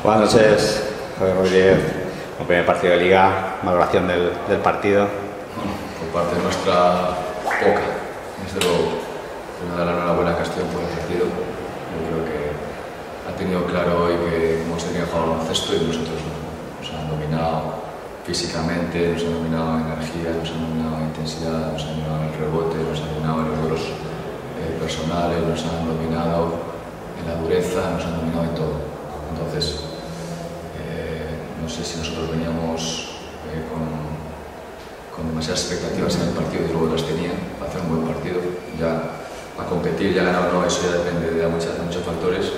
Buenas noches, Javier Rodríguez. Como primer partido de Liga, valoración del partido. Por parte nuestra, poca. Desde luego, dar la enhorabuena a Castellón por el partido. Yo creo que ha tenido claro hoy que hemos tenido que jugar baloncesto y nosotros nos han dominado físicamente, nos han dominado en energía, nos han dominado en intensidad, nos han dominado en el rebote, nos han dominado en los duelos personales, nos han dominado en la dureza, nos han dominado en todo. Entonces, no sé si nosotros veníamos con demasiadas expectativas en el partido y luego las tenía para hacer un buen partido. Ya a competir, ya ganar o no, eso ya depende de muchos factores.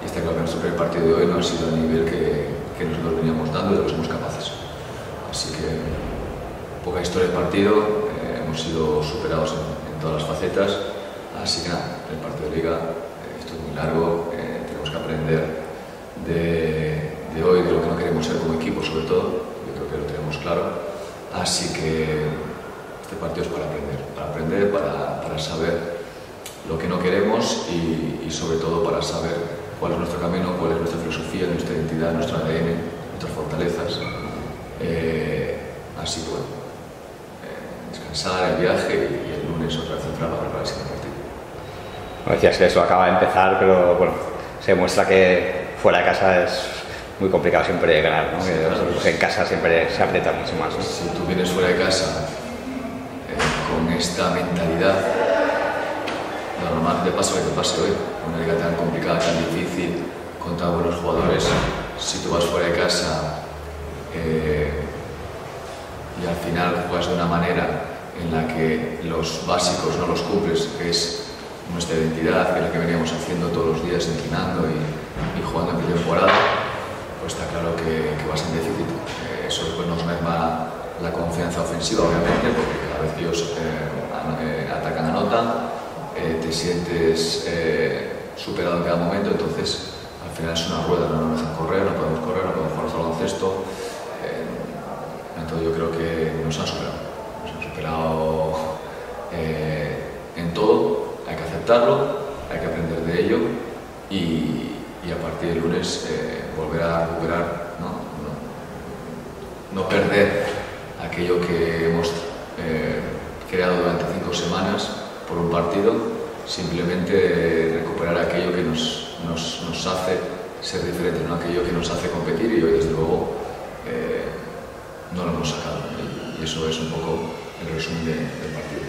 Y está claro que nuestro primer partido de hoy no ha sido al nivel que nosotros veníamos dando y de lo que somos capaces. Así que poca historia del partido, hemos sido superados en todas las facetas. Así que nada, el partido de Liga, esto es muy largo, tenemos que aprender de hoy, de lo que no queremos ser como equipo, sobre todo. Yo creo que lo tenemos claro. Así que este partido es para aprender, para saber lo que no queremos y sobre todo para saber cuál es nuestro camino, cuál es nuestra filosofía, nuestra identidad, nuestro ADN, nuestras fortalezas. Así que bueno, descansar, el viaje y el lunes otra vez centrar para preparar el siguiente partido. Decías que eso acaba de empezar, pero bueno, se demuestra que fuera de casa es muy complicado siempre ganar, ¿no? Sí, claro. En casa siempre se aprieta mucho más, ¿no? Si tú vienes fuera de casa con esta mentalidad, lo normal te pasa lo que te pase hoy. Una liga tan complicada, tan difícil, contra buenos jugadores. Si tú vas fuera de casa y al final juegas de una manera en la que los básicos no los cumples, que es nuestra identidad, que es la que veníamos haciendo todos los días, entrenando y jugando en pretemporada, pues está claro que vas en déficit. Eso después nos merma la confianza ofensiva, obviamente, porque cada vez que ellos atacan, anotan, te sientes superado en cada momento, entonces al final es una rueda, no nos dejan correr, no podemos jugar al baloncesto. Entonces yo creo que nos han superado en todo. Hay que aceptarlo, hay que aprender de ello y a partir del lunes volver a recuperar, no perder aquello que hemos creado durante 5 semanas por un partido, simplemente recuperar aquello que nos hace ser diferentes, ¿no? Aquello que nos hace competir, y hoy desde luego no lo hemos sacado, y eso es un poco el resumen del partido.